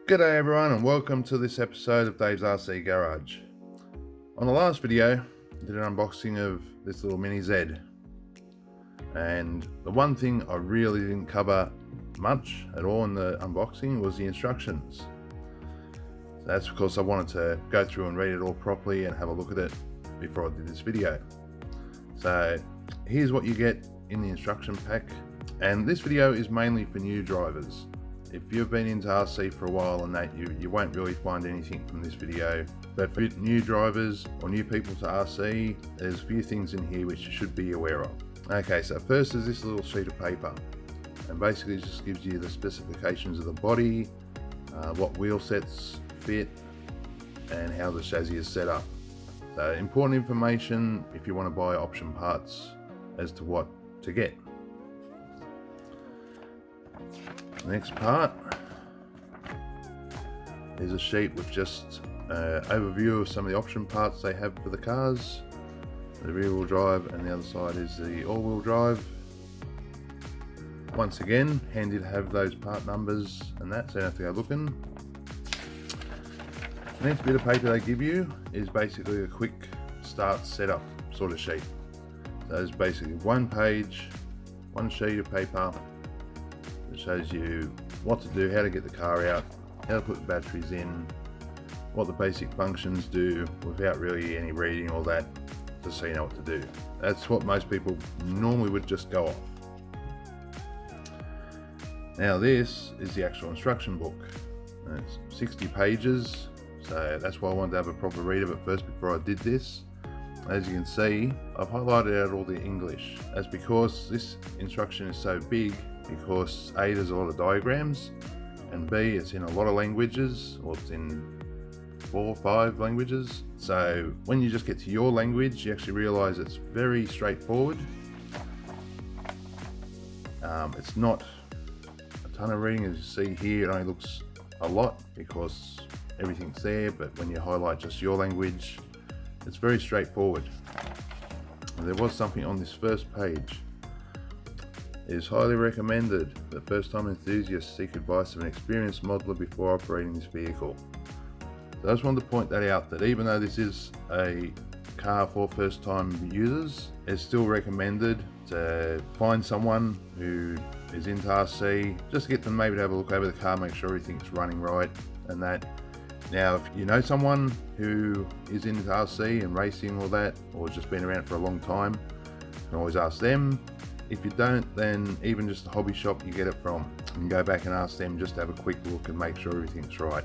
G'day everyone and welcome to this episode of Dave's RC Garage. On the last video, I did an unboxing of this little Mini Z. And the one thing I really didn't cover much at all in the unboxing was the instructions. So that's because I wanted to go through and read it all properly and have a look at it before I did this video. So here's what you get in the instruction pack. And this video is mainly for new drivers. If you've been into RC for a while and that, you won't really find anything from this video. But for new drivers or new people to RC, there's a few things in here which you should be aware of. Okay, so first is this little sheet of paper. And basically it just gives you the specifications of the body, what wheel sets fit, and how the chassis is set up. So important information if you want to buy option parts as to what to get. Next part is a sheet with just an overview of some of the option parts they have for the cars. The rear wheel drive, and the other side is the all wheel drive. Once again, handy to have those part numbers and that, so you don't have to go looking. The next bit of paper they give you is basically a quick start setup sort of sheet. So it's basically one page, one sheet of paper. It shows you what to do, how to get the car out, how to put the batteries in, what the basic functions do without really any reading or that, just so you know what to do. That's what most people normally would just go off. Now this is the actual instruction book. It's 60 pages, so that's why I wanted to have a proper read of it first before I did this. As you can see, I've highlighted out all the English. That's because this instruction is so big, because A, there's a lot of diagrams, and B, it's in a lot of languages, or it's in 4 or 5 languages. So when you just get to your language, you actually realize it's very straightforward. It's not a ton of reading. As you see here, it only looks a lot because everything's there, but when you highlight just your language, it's very straightforward. And there was something on this first page. It is highly recommended that first-time enthusiasts seek advice of an experienced modeler before operating this vehicle. So I just wanted to point that out, that even though this is a car for first-time users, it's still recommended to find someone who is into RC, just to get them maybe to have a look over the car, make sure everything's running right and that. Now, if you know someone who is into RC and racing or that, or just been around for a long time, you can always ask them. If you don't, then even just the hobby shop you get it from, you can go back and ask them just to have a quick look and make sure everything's right.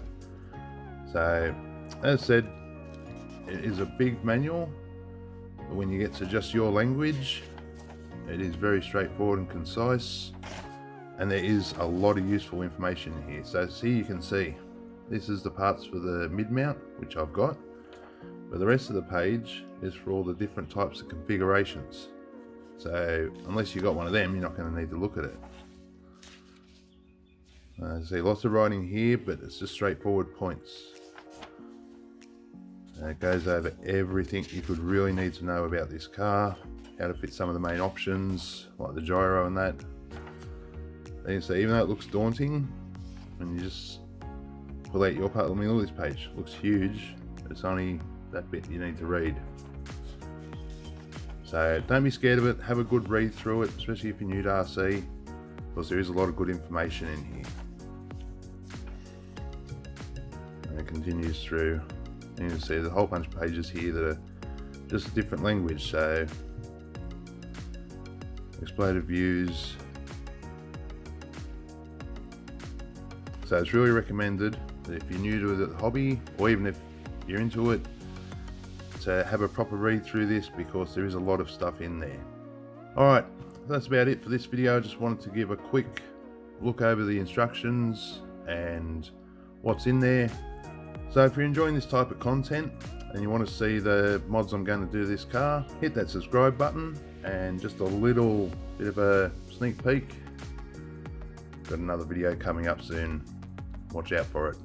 So, as I said, it is a big manual, but when you get to just your language, it is very straightforward and concise, and there is a lot of useful information in here. So here you can see, this is the parts for the mid-mount, which I've got, but the rest of the page is for all the different types of configurations. So unless you've got one of them, you're not going to need to look at it. See lots of writing here, but it's just straightforward points. It goes over everything you could really need to know about this car, how to fit some of the main options, like the gyro and that. And you see, even though it looks daunting, when you just pull out your part, I mean, look at this page, it looks huge. It's only that bit you need to read. So don't be scared of it, have a good read through it, especially if you're new to RC, because there is a lot of good information in here. And it continues through, and you can see there's a whole bunch of pages here that are just a different language. So exploded views. So it's really recommended that if you're new to the hobby, or even if you're into it, to have a proper read through this, because there is a lot of stuff in there. Alright, that's about it for this video. I just wanted to give a quick look over the instructions and what's in there. So if you're enjoying this type of content and you want to see the mods I'm going to do to this car, hit that subscribe button, and just a little bit of a sneak peek. Got another video coming up soon. Watch out for it.